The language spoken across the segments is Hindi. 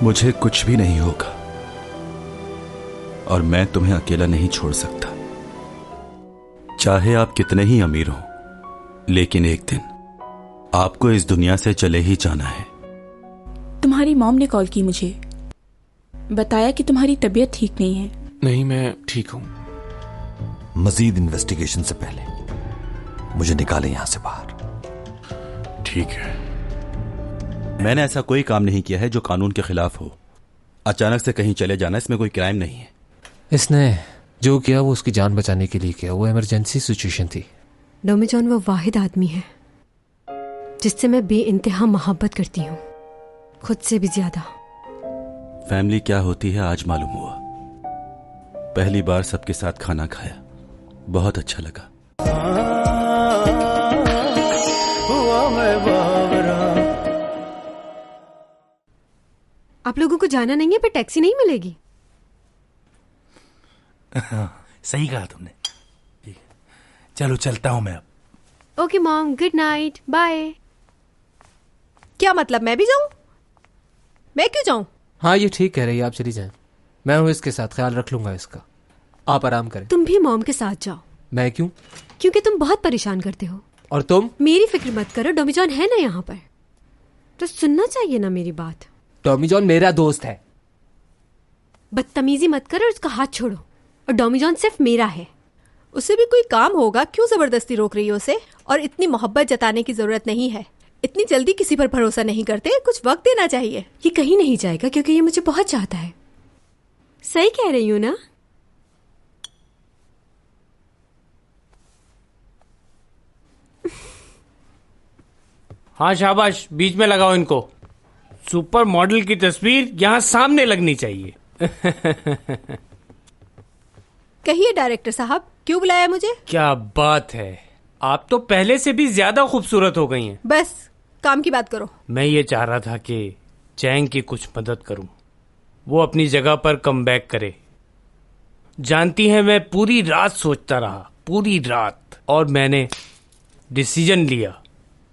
मुझे कुछ भी नहीं होगा और मैं तुम्हें अकेला नहीं छोड़ सकता। चाहे आप कितने ही अमीर हो, लेकिन एक दिन आपको इस दुनिया से चले ही जाना है। तुम्हारी मॉम ने कॉल की मुझे, बताया कि तुम्हारी तबीयत ठीक नहीं है। नहीं, मैं ठीक हूं। मजीद इन्वेस्टिगेशन से पहले मुझे निकालें यहां से बाहर। ठीक है। मैंने ऐसा कोई काम नहीं किया है जो कानून के खिलाफ हो। अचानक से कहीं चले जाना, इसमें कोई क्राइम नहीं है। इसने जो किया वो उसकी जान बचाने के लिए किया। वो इमरजेंसी सिचुएशन थी। डोमिजॉन वो वाहिद आदमी है जिससे मैं बेइंतहा मोहब्बत करती हूँ, खुद से भी ज्यादा। फैमिली क्या होती है आज मालूम हुआ। पहली बार सबके साथ खाना खाया, बहुत अच्छा लगा। आप लोगों को जाना नहीं है, पर टैक्सी नहीं मिलेगी। सही कहा तुमने। ठीक है, चलो चलता हूं मैं अब। Okay mom, good night, bye. क्या मतलब मैं भी जाऊं? मैं क्यों जाऊं? हाँ, ये ठीक कह रही है, आप चली जाएं। मैं हूँ इसके साथ, ख्याल रख लूंगा इसका। आप आराम करें। तुम भी मॉम के साथ जाओ। मैं क्यों? क्योंकि तुम बहुत परेशान करते हो। और तुम? मेरी फिक्र मत करो, डोमिजॉन है ना यहाँ पर, तो सुनना चाहिए ना मेरी बात। डोमिजॉन मेरा दोस्त है। बदतमीजी मत करो और उसका हाथ छोड़ो। और डोमिजॉन सिर्फ मेरा है। उसे भी कोई काम होगा, क्यों जबरदस्ती रोक रही हो उसे? और इतनी मोहब्बत जताने की जरूरत नहीं है। इतनी जल्दी किसी पर भरोसा नहीं करते, कुछ वक्त देना चाहिए। ये कहीं नहीं जाएगा क्योंकि ये मुझे बहुत चाहता है। सही कह रही हूँ ना? हाँ शाबाश, बीच में लगाओ इनको। सुपर मॉडल की तस्वीर यहाँ सामने लगनी चाहिए। कहिए डायरेक्टर साहब, क्यों बुलाया मुझे? क्या बात है, आप तो पहले से भी ज्यादा खूबसूरत हो गई हैं। बस काम की बात करो। मैं ये चाह रहा था कि चैंग की कुछ मदद करूं, वो अपनी जगह पर कम बैक करे। जानती हैं, मैं पूरी रात सोचता रहा, पूरी रात, और मैंने डिसीजन लिया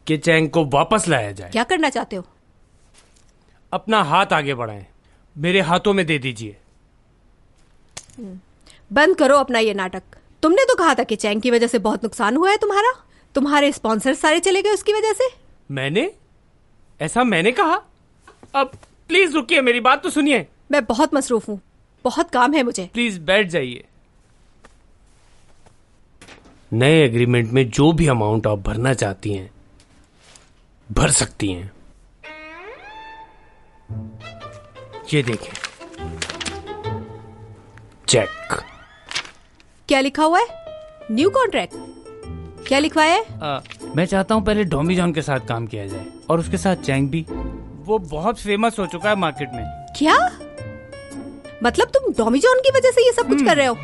कि चैंग को वापस लाया जाए। क्या करना चाहते हो? अपना हाथ आगे बढ़ाएं, मेरे हाथों में दे दीजिए। बंद करो अपना ये नाटक। तुमने तो कहा था कि चैंग की वजह से बहुत नुकसान हुआ है तुम्हारा। तुम्हारे स्पॉन्सर सारे चले गए उसकी वजह से। मैंने? ऐसा मैंने कहा? अब प्लीज रुकिए, मेरी बात तो सुनिए। मैं बहुत मसरूफ हूँ, बहुत काम है मुझे। प्लीज बैठ जाइए। नए एग्रीमेंट में जो भी अमाउंट आप भरना चाहती हैं भर सकती हैं। ये देखें, चेक। क्या लिखा हुआ है? New contract? क्या लिखवाया है? मैं चाहता हूं पहले डोमिजॉन के साथ काम किया जाए और उसके साथ चैंग भी। वो बहुत फेमस हो चुका है मार्केट में। क्या मतलब तुम डोमिजॉन की वजह से ये सब कुछ कर रहे हो?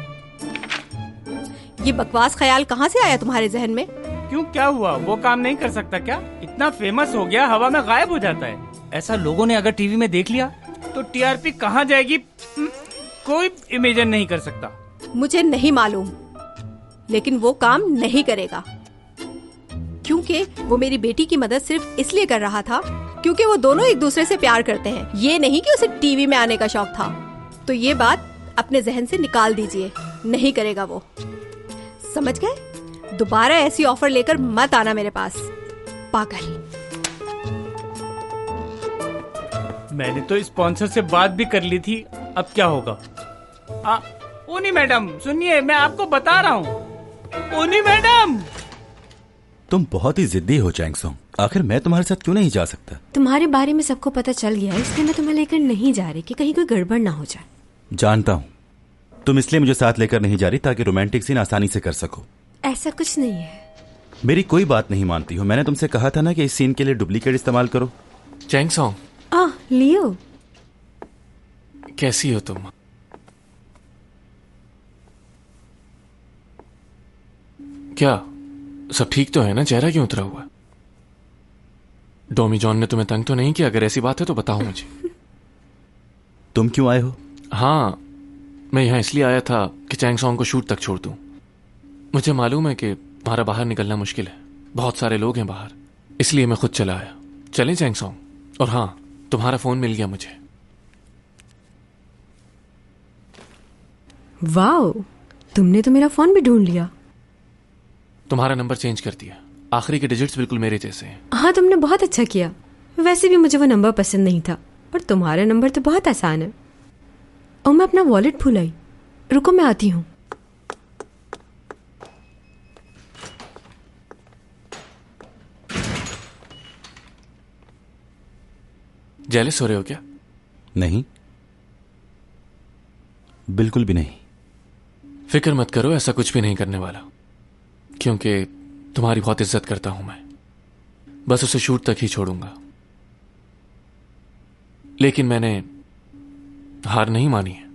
ये बकवास ख्याल कहाँ से आया तुम्हारे जहन में? क्यों, क्या हुआ? वो काम नहीं कर सकता क्या? इतना फेमस हो गया, हवा में गायब हो जाता है। ऐसा लोगों ने अगर टीवी में देख लिया तो टीआरपी कहाँ जाएगी कोई इमेजिन नहीं कर सकता। मुझे नहीं मालूम, लेकिन वो काम नहीं करेगा, क्योंकि वो मेरी बेटी की मदद सिर्फ इसलिए कर रहा था क्योंकि वो दोनों एक दूसरे से प्यार करते हैं, ये नहीं कि उसे टीवी में आने का शौक था। तो ये बात अपने जहन से निकाल दीजिए, नहीं करेगा वो, समझ गए? दोबारा ऐसी ऑफर लेकर मत आना मेरे पास, पागल। मैंने तो स्पॉन्सर से बात भी कर ली थी, अब क्या होगा? ओनी मैडम सुनिए, मैं आपको बता रहा हूँ। ओनी मैडम, तुम बहुत ही जिद्दी हो चैंग सॉन्ग, आखिर मैं तुम्हारे साथ क्यों नहीं जा सकता? तुम्हारे बारे में सबको पता चल गया है, इसलिए मैं तुम्हें लेकर नहीं जा रही कि कहीं कोई गड़बड़ ना हो जाए। जानता हूँ, तुम इसलिए मुझे साथ लेकर नहीं जा रही ताकि रोमांटिक सीन आसानी से कर सको। ऐसा कुछ नहीं है। मेरी कोई बात नहीं मानती हो। मैंने तुमसे कहा था ना कि इस सीन के लिए डुप्लीकेट इस्तेमाल करो। चैंग सॉन्ग, लियो, कैसी हो तुम? क्या सब ठीक तो है ना? चेहरा क्यों उतरा हुआ? डोमिजॉन ने तुम्हें तंग तो नहीं किया? अगर ऐसी बात है तो बताओ मुझे। तुम क्यों आए हो? हाँ, मैं यहाँ इसलिए आया था कि चैंग सॉन्ग को शूट तक छोड़ दूं। मुझे मालूम है कि तुम्हारा बाहर निकलना मुश्किल है, बहुत सारे लोग हैं बाहर, इसलिए मैं खुद चला आया। चलें चैंग सॉन्ग? और हाँ, तुम्हारा फोन मिल गया मुझे। वाओ, तुमने तो मेरा फोन भी ढूंढ लिया। तुम्हारा नंबर चेंज कर दिया, आखिरी के डिजिट्स बिल्कुल मेरे जैसे हैं। हाँ, तुमने बहुत अच्छा किया। वैसे भी मुझे वो नंबर पसंद नहीं था, और तुम्हारा नंबर तो बहुत आसान है। और मैं अपना वॉलेट भूल आई। रुको, मैं आती हूँ। जेलस हो रहे हो क्या? नहीं, बिल्कुल भी नहीं। फिक्र मत करो, ऐसा कुछ भी नहीं करने वाला, क्योंकि तुम्हारी बहुत इज्जत करता हूं मैं। बस उसे शूट तक ही छोड़ूंगा। लेकिन मैंने हार नहीं मानी है।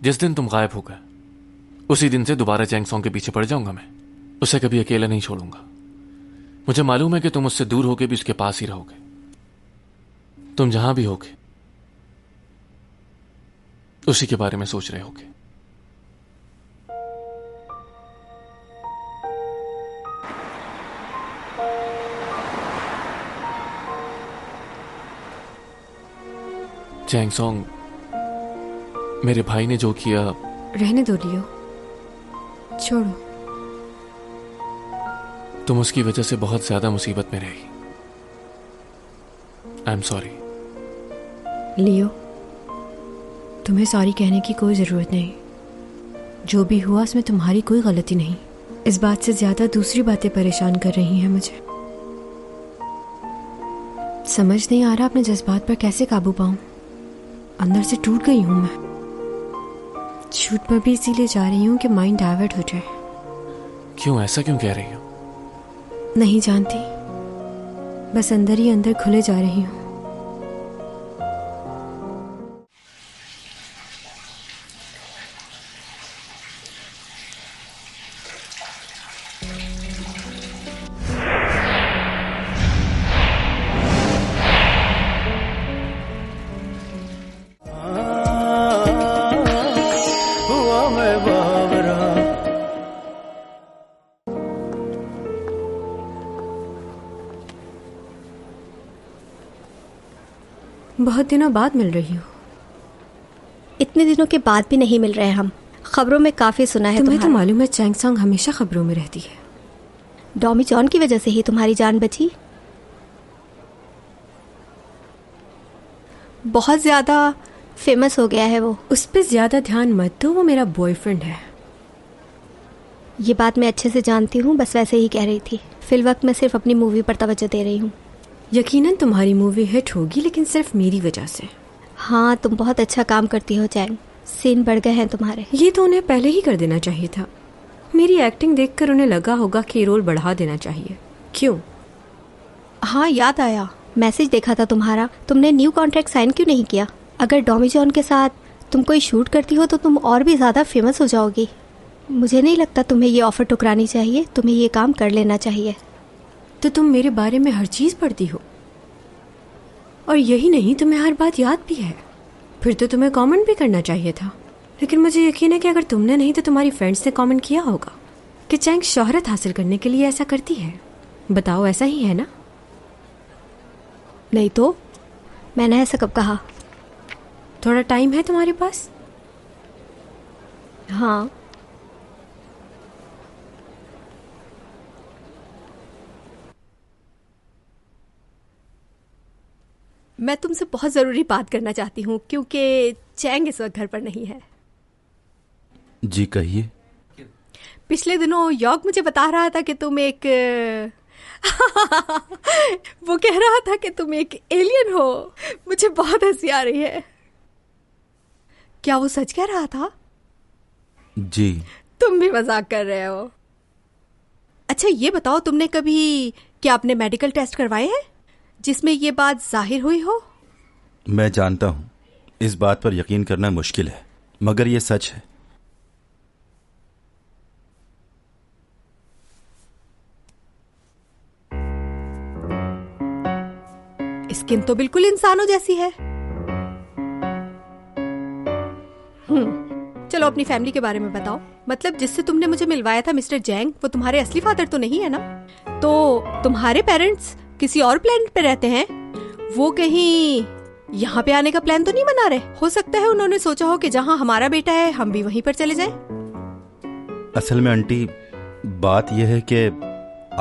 जिस दिन तुम गायब हो गए, उसी दिन से दोबारा चैंग सॉन्ग के पीछे पड़ जाऊंगा मैं। उसे कभी अकेला नहीं छोड़ूंगा। मुझे मालूम है कि तुम उससे दूर होके भी उसके पास ही रहोगे। तुम जहां भी होगे, उसी के बारे में सोच रहे होगे। चैंग सॉन्ग, मेरे भाई ने जो किया। रहने दो लियो, छोड़ो। तुम उसकी वजह से बहुत ज्यादा मुसीबत में रही। I am sorry. लियो, तुम्हें सॉरी कहने की कोई जरूरत नहीं। जो भी हुआ उसमें तुम्हारी कोई गलती नहीं। इस बात से ज्यादा दूसरी बातें परेशान कर रही हैं मुझे। समझ नहीं आ रहा अपने जज्बात पर कैसे काबू पाऊं। अंदर से टूट गई हूं मैं। शूट पर भी इसीलिए जा रही हूं कि माइंड डाइवर्ट हो जाए। क्यों, ऐसा क्यों कह रही हो? नहीं जानती, बस अंदर ही अंदर खुले जा रही हूं। बहुत दिनों बाद मिल रही हो। इतने दिनों के बाद भी नहीं मिल रहे हम। खबरों में काफी सुना है तुम्हें तो मालूम है चैंग सॉन्ग हमेशा खबरों में रहती है। डॉमी जॉन की वजह से ही तुम्हारी जान बची। बहुत ज्यादा फेमस हो गया है वो। उस पर ज्यादा ध्यान मत दो, वो मेरा बॉयफ्रेंड है। ये बात मैं अच्छे से जानती हूँ, बस वैसे ही कह रही थी। फिलवक्त मैं सिर्फ अपनी मूवी पर तवज्जो दे रही हूँ। यकीनन तुम्हारी मूवी हिट होगी, लेकिन सिर्फ मेरी वजह से। हाँ, तुम बहुत अच्छा काम करती हो चैंग। सीन बढ़ गए हैं तुम्हारे। ये तो उन्हें पहले ही कर देना चाहिए था। मेरी एक्टिंग देखकर उन्हें लगा होगा कि रोल बढ़ा देना चाहिए। क्यों? हाँ, याद आया, मैसेज देखा था तुम्हारा। तुमने न्यू कॉन्ट्रैक्ट साइन क्यों नहीं किया? अगर डॉमी जॉन के साथ तुम कोई शूट करती हो तो तुम और भी ज्यादा फेमस हो जाओगी। मुझे नहीं लगता तुम्हें ये ऑफर ठुकरानी चाहिए। तुम्हें ये काम कर लेना चाहिए। तो तुम मेरे बारे में हर चीज पढ़ती हो, और यही नहीं, तुम्हें हर बात याद भी है। फिर तो तुम्हें कमेंट भी करना चाहिए था। लेकिन मुझे यकीन है कि अगर तुमने नहीं तो तुम्हारी फ्रेंड्स ने कमेंट किया होगा कि चैंग शोहरत हासिल करने के लिए ऐसा करती है। बताओ, ऐसा ही है ना? नहीं तो मैंने ऐसा कब कहा? थोड़ा टाइम है तुम्हारे पास? हाँ। मैं तुमसे बहुत ज़रूरी बात करना चाहती हूँ, क्योंकि चैंग इस वक्त घर पर नहीं है। जी कहिए। पिछले दिनों यॉर्क मुझे बता रहा था कि तुम एक वो कह रहा था कि तुम एक एलियन हो। मुझे बहुत हंसी आ रही है। क्या वो सच कह रहा था? जी। तुम भी मजाक कर रहे हो। अच्छा ये बताओ, तुमने कभी क्या अपने मेडिकल टेस्ट करवाए हैं जिसमें ये बात जाहिर हुई हो? मैं जानता हूं इस बात पर यकीन करना मुश्किल है, मगर ये सच है। स्किन तो बिल्कुल इंसानों जैसी है। चलो अपनी फैमिली के बारे में बताओ। मतलब जिससे तुमने मुझे मिलवाया था मिस्टर जैंग, वो तुम्हारे असली फादर तो नहीं है ना? तो तुम्हारे पेरेंट्स किसी और प्लेनेट पे रहते हैं? वो कहीं यहाँ पे आने का प्लान तो नहीं बना रहे? हो सकता है उन्होंने सोचा हो कि जहाँ हमारा बेटा है हम भी वहीं पर चले जाएं। असल में आंटी, बात यह है कि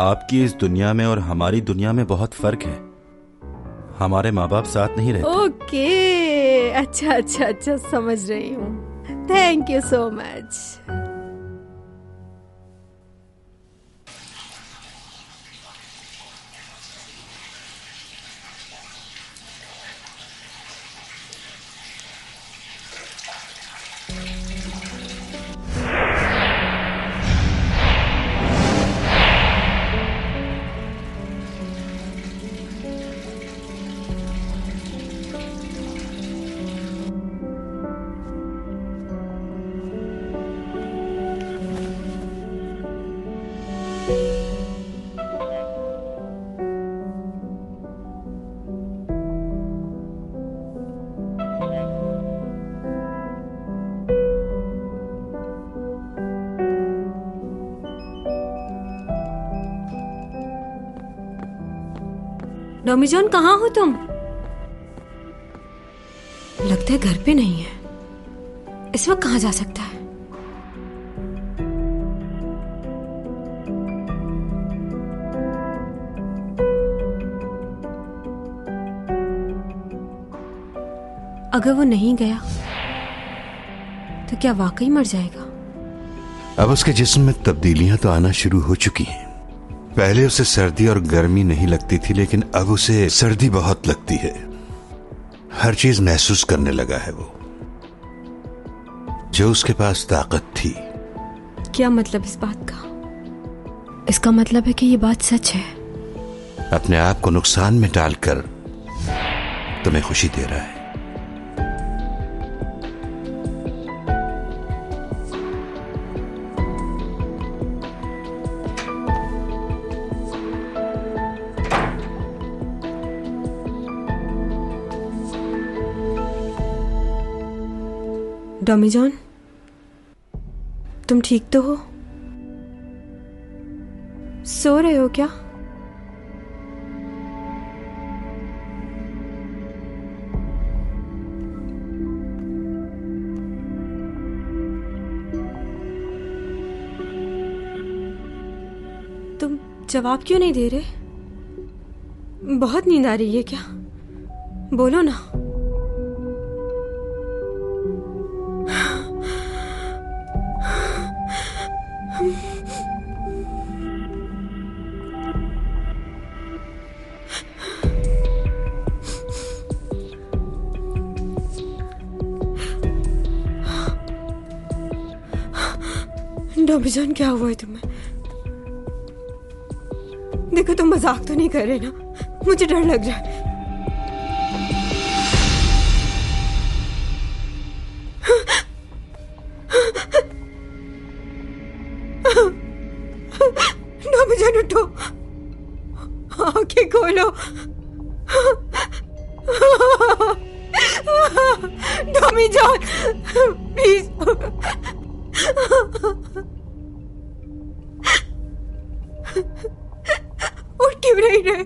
आपकी इस दुनिया में और हमारी दुनिया में बहुत फर्क है। हमारे माँ बाप साथ नहीं रहते। ओके, अच्छा अच्छा अच्छा, समझ रही हूँ। Thank you so much. Domi John, कहाँ हो तुम? लगता है घर पे नहीं है। इस वक्त कहाँ जा सकता है? अगर वो नहीं गया तो क्या वाकई मर जाएगा? अब उसके जिस्म में तब्दीलियां तो आना शुरू हो चुकी हैं। पहले उसे सर्दी और गर्मी नहीं लगती थी, लेकिन अब उसे सर्दी बहुत लगती है। हर चीज महसूस करने लगा है वो, जो उसके पास ताकत थी। क्या मतलब इस बात का? इसका मतलब है कि ये बात सच है। अपने आप को नुकसान में डालकर तुम्हें खुशी दे रहा है। डॉमी जॉन, तुम ठीक तो हो? सो रहे हो क्या? तुम जवाब क्यों नहीं दे रहे? बहुत नींद आ रही है क्या? बोलो ना। डॉमी जॉन, क्या हुआ है तुम्हें? देखो, तुम मजाक तो नहीं कर रहे ना? मुझे डर लग रहा है। डॉमी जॉन, उठो, आंखें खोलो। डॉमी जॉन, प्लीज। उठ क्यों नहीं रहे?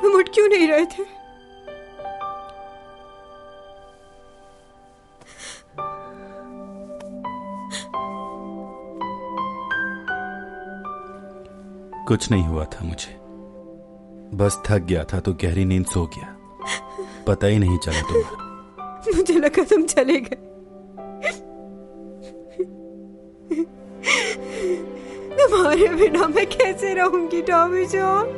तुम उठ क्यों नहीं रहे थे? कुछ नहीं हुआ था मुझे, बस थक गया था तो गहरी नींद सो गया, पता ही नहीं चला तुम्हारा। मुझे लगा तुम चले गए। तुम्हारे बिना मैं कैसे रहूंगी टॉमी जॉन?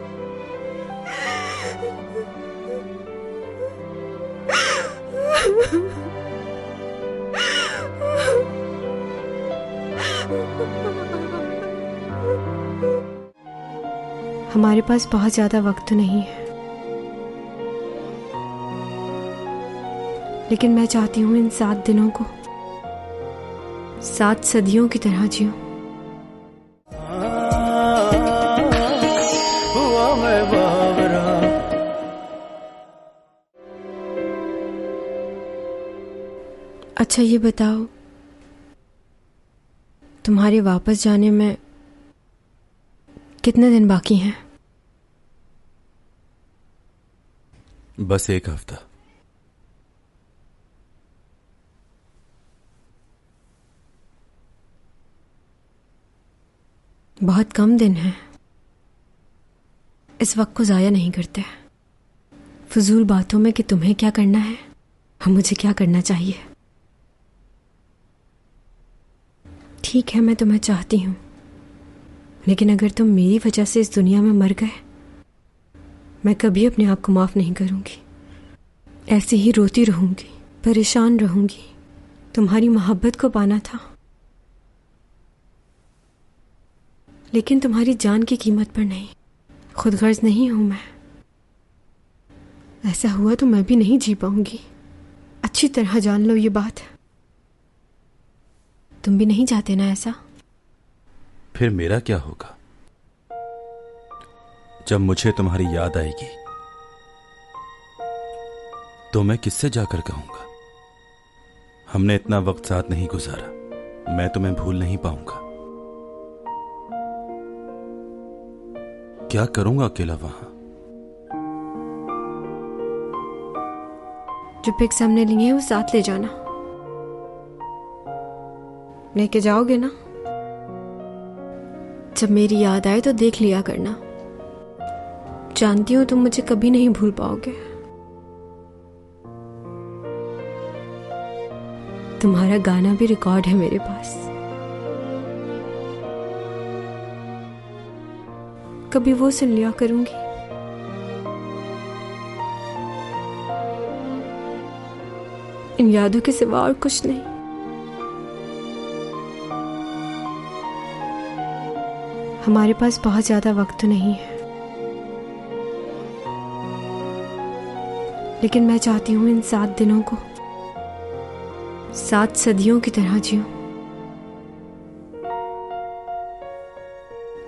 हमारे पास बहुत ज्यादा वक्त नहीं है, लेकिन मैं चाहती हूँ इन 7 दिनों को 7 सदियों की तरह जीऊं। अच्छा ये बताओ, तुम्हारे वापस जाने में कितने दिन बाकी हैं? बस 1 हफ्ता। बहुत कम दिन हैं। इस वक्त को जाया नहीं करते फजूल बातों में कि तुम्हें क्या करना है और मुझे क्या करना चाहिए। ठीक है, मैं तुम्हें चाहती हूं, लेकिन अगर तुम मेरी वजह से इस दुनिया में मर गए, मैं कभी अपने आप को माफ नहीं करूंगी। ऐसे ही रोती रहूंगी, परेशान रहूंगी। तुम्हारी मोहब्बत को पाना था, लेकिन तुम्हारी जान की कीमत पर नहीं। खुदगर्ज नहीं हूं मैं। ऐसा हुआ तो मैं भी नहीं जी पाऊंगी। अच्छी तरह जान लो ये बात। तुम भी नहीं चाहते ना ऐसा? फिर मेरा क्या होगा? जब मुझे तुम्हारी याद आएगी तो मैं किससे जाकर कहूंगा हमने इतना वक्त साथ नहीं गुजारा, मैं तुम्हें भूल नहीं पाऊंगा। क्या करूंगा अकेला वहां? जो पिक्स हमने लिए हैं वो साथ ले जाना। लेके जाओगे ना? जब मेरी याद आए तो देख लिया करना। जानती हूं तुम मुझे कभी नहीं भूल पाओगे। तुम्हारा गाना भी रिकॉर्ड है मेरे पास। कभी वो सुन लिया करूंगी। इन यादों के सिवा और कुछ नहीं। हमारे पास बहुत ज्यादा वक्त तो नहीं है, लेकिन मैं चाहती हूं इन 7 दिनों को 7 सदियों की तरह जीऊं।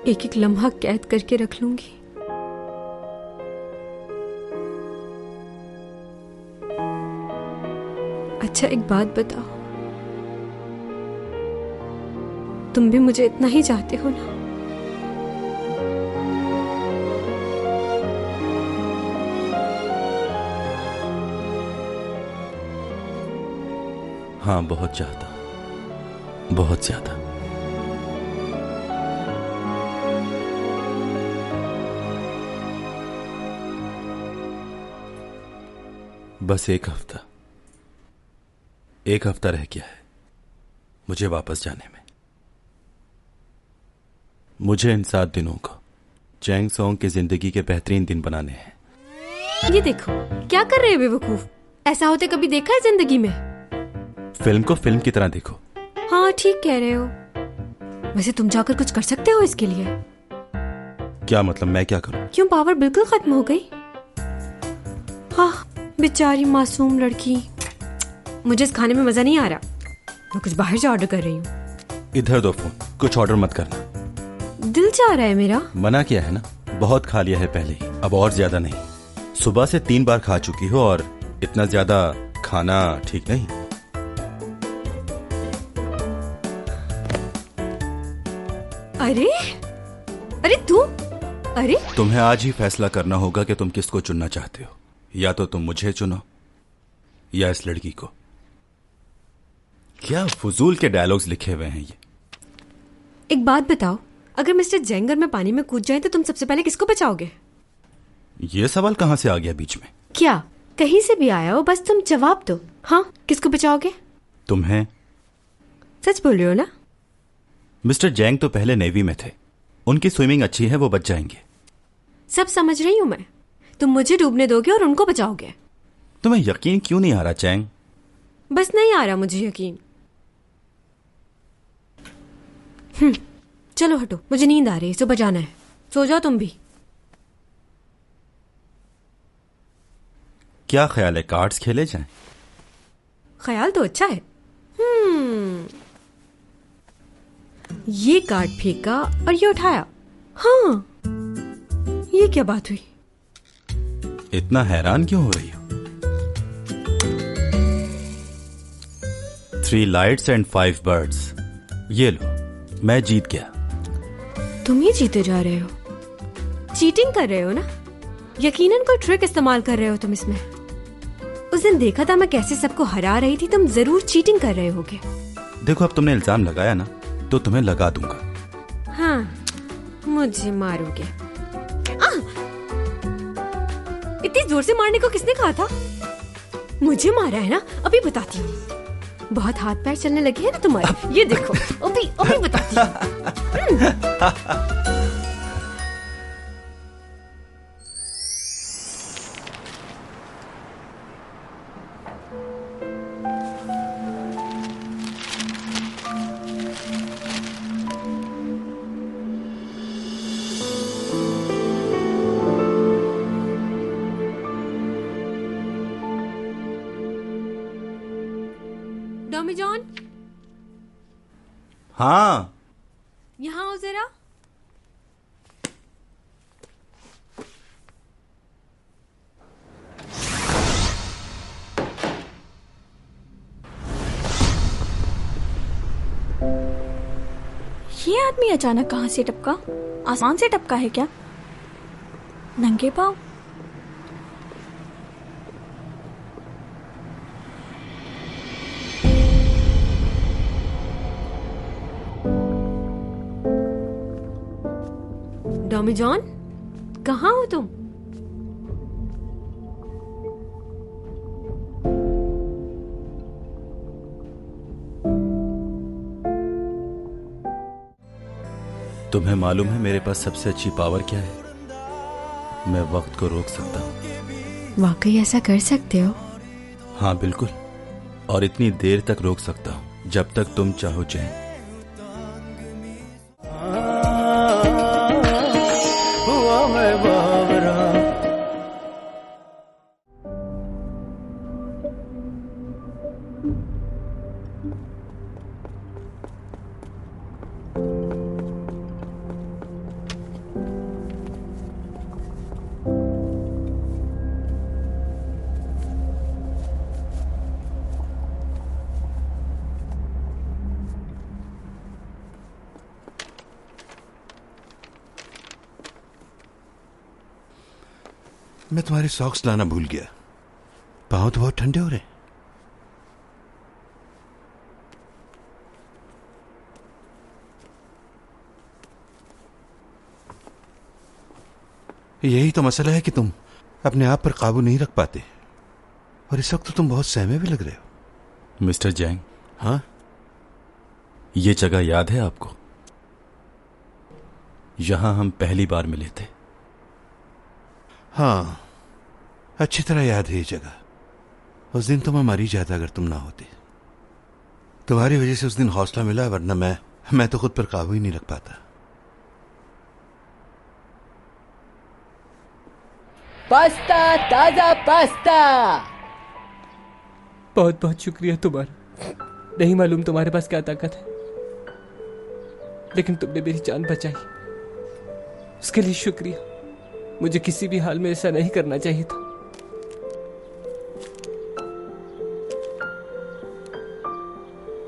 एक एक लम्हा कैद करके रख लूंगी। अच्छा एक बात बताओ, तुम भी मुझे इतना ही चाहते हो ना? हाँ, बहुत चाहता, बहुत ज्यादा। बस 1 हफ्ता, 1 हफ्ता रह गया है मुझे वापस जाने में। मुझे इन 7 दिनों को चैंग सॉन्ग की जिंदगी के बेहतरीन दिन बनाने हैं। ये देखो क्या कर रहे हो बेवकूफ। ऐसा होते कभी देखा है जिंदगी में? फिल्म को फिल्म की तरह देखो। हाँ ठीक कह रहे हो। वैसे तुम जाकर कुछ कर सकते हो इसके लिए? क्या मतलब? मैं क्या करूं? क्यों, पावर बिल्कुल खत्म हो गई? हाँ बेचारी मासूम लड़की। मुझे इस खाने में मजा नहीं आ रहा। मैं कुछ बाहर से ऑर्डर कर रही हूँ। इधर दो फोन, कुछ ऑर्डर मत करना। दिल चाह रहा है मेरा। मना किया है ना, बहुत खा लिया है पहले ही, अब और ज्यादा नहीं। सुबह से 3 बार खा चुकी हो और इतना ज्यादा खाना ठीक नहीं। अरे अरे तू, अरे तुम्हें आज ही फैसला करना होगा कि तुम किसको चुनना चाहते हो। या तो तुम मुझे चुनो या इस लड़की को। क्या फजूल के डायलॉग्स लिखे हुए हैं ये। एक बात बताओ, अगर मिस्टर जेंगर में पानी में कूद जाए तो तुम सबसे पहले किसको बचाओगे? ये सवाल कहां से आ गया बीच में? क्या कहीं से भी आया हो, बस तुम जवाब दो। हाँ, किसको बचाओगे? तुम्हें। सच बोल रहे हो ना? मिस्टर जैंग तो पहले नेवी में थे, उनकी स्विमिंग अच्छी है, वो बच जाएंगे। सब समझ रही हूं मैं। तुम मुझे डूबने दोगे और उनको बचाओगे। तुम्हें यकीन क्यों नहीं आ रहा चैंग? बस नहीं आ रहा मुझे यकीन। चलो हटो, मुझे नींद आ रही है, सुबह जाना है। सो जाओ तुम भी। क्या ख्याल है, कार्ड्स खेले जाएं? ख्याल तो अच्छा है। ये कार्ड फेंका और ये उठाया। हाँ, ये क्या बात हुई? इतना हैरान क्यों हो रही हो? 3 लाइट्स एंड 5 बर्ड्स। ये लो, मैं जीत गया। तुम ही जीते जा रहे हो। चीटिंग कर रहे हो ना? यकीनन कोई ट्रिक इस्तेमाल कर रहे हो तुम इसमें। उस दिन देखा था मैं कैसे सबको हरा रही थी, तुम जरूर चीटिंग कर रहे होगे। देखो, अब तुमने इल्जाम लगाया ना, तो तुम्हें लगा दूंगा। हाँ, मुझे मारोगे। इतनी जोर से मारने को किसने कहा था? मुझे मारा है ना, अभी बताती हूँ। बहुत हाथ पैर चलने लगे हैं ना तुम्हारे, ये देखो, अभी अभी बताती हूँ। टॉमी जॉन, हाँ, यहाँ आओ जरा। ये आदमी अचानक कहाँ से टपका? आसमान से टपका है क्या? नंगे पाँव? टॉमी जॉन, कहाँ हो तुम? तुम्हें मालूम है मेरे पास सबसे अच्छी पावर क्या है? मैं वक्त को रोक सकता हूँ। वाकई ऐसा कर सकते हो? हाँ बिल्कुल, और इतनी देर तक रोक सकता हूँ जब तक तुम चाहो चैन। मैं तुम्हारे सॉक्स लाना भूल गया। पाँव तो बहुत ठंडे हो रहे हैं। यही तो मसला है कि तुम अपने आप पर काबू नहीं रख पाते, और इस वक्त तो तुम बहुत सहमे भी लग रहे हो। मिस्टर जैंग, हाँ, ये जगह याद है आपको? यहां हम पहली बार मिले थे। हाँ, अच्छी तरह याद है ये जगह। उस दिन तो मैं मर ही जाता अगर तुम ना होते। तुम्हारी वजह से उस दिन हौसला मिला, वरना मैं तो खुद पर काबू ही नहीं रख पाता। पास्ता, ताजा पास्ता। बहुत बहुत शुक्रिया तुम्हारा। नहीं मालूम तुम्हारे पास क्या ताकत है, लेकिन तुमने मेरी जान बचाई, उसके लिए शुक्रिया। मुझे किसी भी हाल में ऐसा नहीं करना चाहिए था।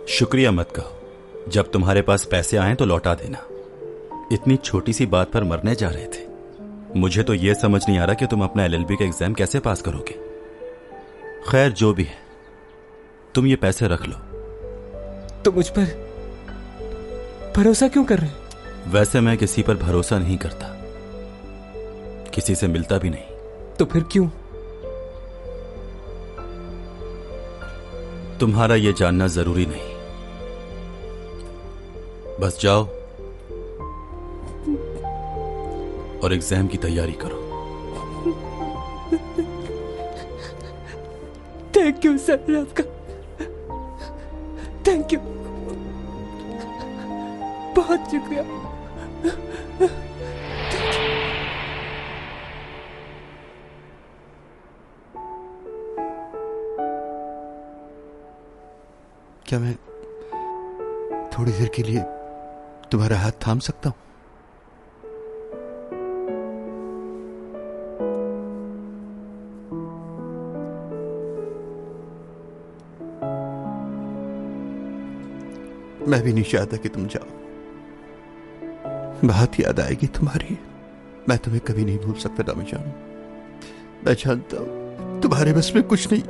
शुक्रिया मत कहो। जब तुम्हारे पास पैसे आए तो लौटा देना। इतनी छोटी सी बात पर मरने जा रहे थे। मुझे तो यह समझ नहीं आ रहा कि तुम अपना एलएलबी का एग्जाम कैसे पास करोगे। खैर, जो भी है, तुम ये पैसे रख लो। तो मुझ पर भरोसा क्यों कर रहे हो? वैसे मैं किसी पर भरोसा नहीं करता, किसी से मिलता भी नहीं। तो फिर क्यों? तुम्हारा यह जानना जरूरी नहीं। बस जाओ और एग्जाम की तैयारी करो। थैंक यू सर, आपका थैंक यू, बहुत शुक्रिया। क्या मैं थोड़ी देर के लिए तुम्हारा हाथ थाम सकता हूं? मैं भी नहीं चाहता कि तुम जाओ। बहुत याद आएगी तुम्हारी। मैं तुम्हें कभी नहीं भूल सकता डॉमी जान। मैं जानता हूं तुम्हारे बस में कुछ नहीं,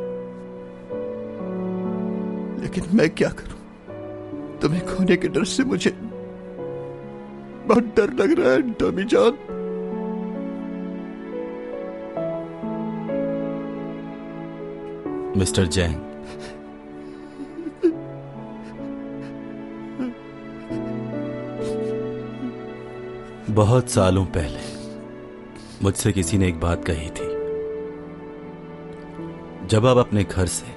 लेकिन मैं क्या करूं? तुम्हें खोने के डर से मुझे बहुत डर लग रहा है डॉमी जान। मिस्टर जैंग, बहुत सालों पहले मुझसे किसी ने एक बात कही थी, जब आप अपने घर से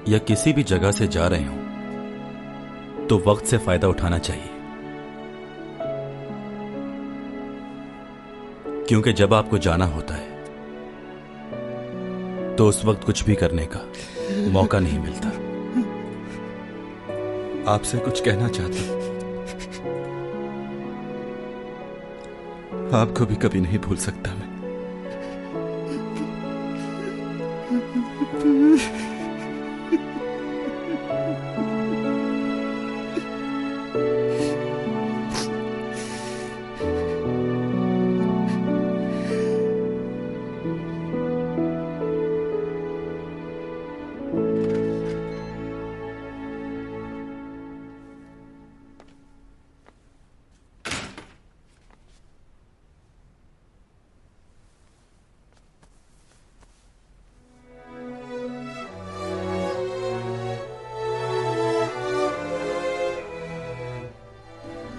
या किसी भी जगह से जा रहे हो तो वक्त से फायदा उठाना चाहिए, क्योंकि जब आपको जाना होता है तो उस वक्त कुछ भी करने का मौका नहीं मिलता। आपसे कुछ कहना चाहता हूं, आपको भी कभी नहीं भूल सकता मैं।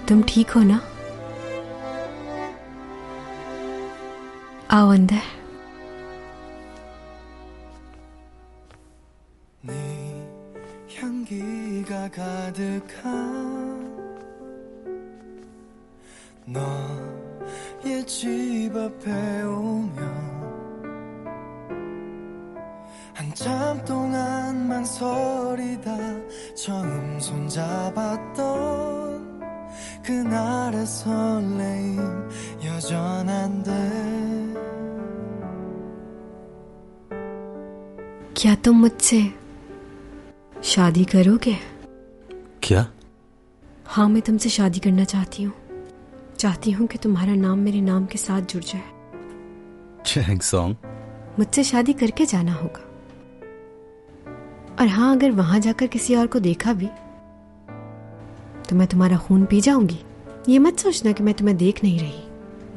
तुम ठीक हो ना? आओ अंदर। 향기가 가득한 너의 집 앞에 오면 한참 동안 망설이다 처음 손잡았던 그날의 설레임 여전한데 क्या तुम मुझसे शादी करोगे? क्या? हाँ, मैं तुमसे शादी करना चाहती हूँ। चाहती हूँ कि तुम्हारा नाम मेरे नाम के साथ जुड़ जाए। जैंग सॉन्ग, मुझसे शादी करके जाना होगा। और हाँ, अगर वहां जाकर किसी और को देखा भी तो मैं तुम्हारा खून पी जाऊंगी। ये मत सोचना कि मैं तुम्हें देख नहीं रही।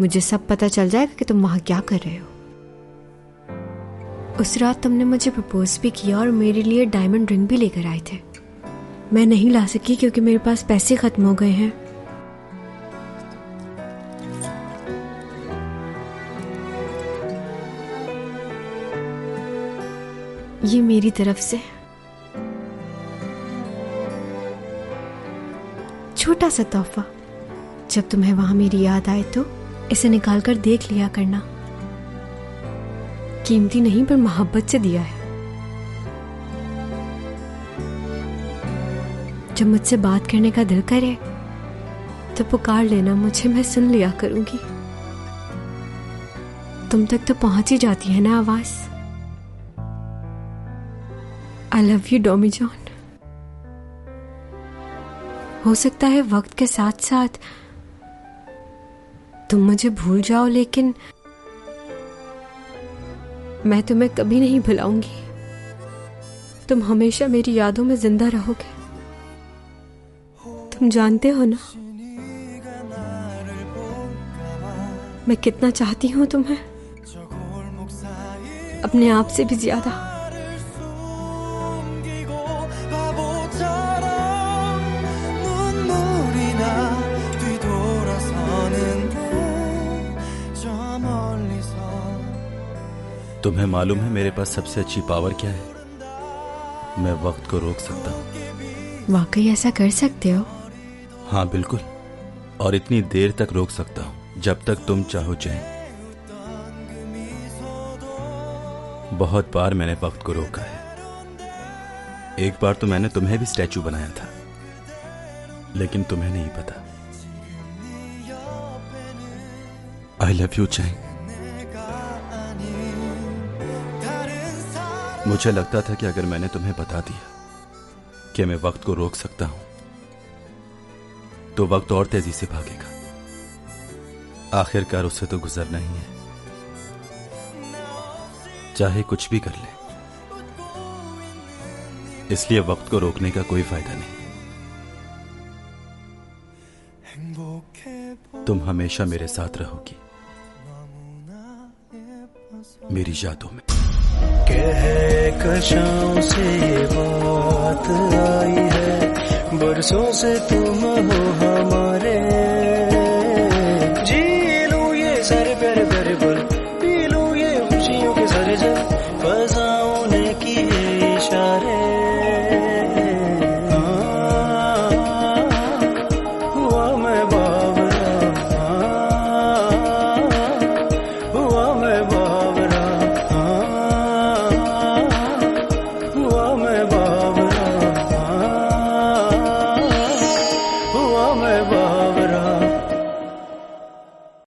मुझे सब पता चल जाएगा कि तुम वहां क्या कर रहे हो। उस रात तुमने मुझे प्रपोज भी किया और मेरे लिए डायमंड रिंग भी लेकर आए थे। मैं नहीं ला सकी क्योंकि मेरे पास पैसे खत्म हो गए हैं। ये मेरी तरफ से छोटा सा तोहफा। जब तुम्हें वहां मेरी याद आए तो इसे निकाल कर देख लिया करना। कीमती नहीं पर मोहब्बत से दिया है। जब मुझसे बात करने का दिल करे तो पुकार लेना मुझे, मैं सुन लिया करूंगी। तुम तक तो पहुंच ही जाती है ना आवाज। I love you Domi John. हो सकता है वक्त के साथ साथ तुम मुझे भूल जाओ, लेकिन मैं तुम्हें कभी नहीं भुलाऊंगी। तुम हमेशा मेरी यादों में जिंदा रहोगे। तुम जानते हो ना मैं कितना चाहती हूँ तुम्हें, अपने आप से भी ज्यादा। तुम्हें मालूम है मेरे पास सबसे अच्छी पावर क्या है? मैं वक्त को रोक सकता हूँ। वाकई ऐसा कर सकते हो? हाँ बिल्कुल, और इतनी देर तक रोक सकता हूँ जब तक तुम चाहो जैन। बहुत बार मैंने वक्त को रोका है। एक बार तो मैंने तुम्हें भी स्टैचू बनाया था, लेकिन तुम्हें नहीं पता। आई लव यू जैन। मुझे लगता था कि अगर मैंने तुम्हें बता दिया कि मैं वक्त को रोक सकता हूं तो वक्त और तेजी से भागेगा। आखिरकार उससे तो गुजरना ही है, चाहे कुछ भी कर ले। इसलिए वक्त को रोकने का कोई फायदा नहीं। तुम हमेशा मेरे साथ रहोगी, मेरी यादों में। कहकशां से बात आई है, बरसों से तुम हो हमारे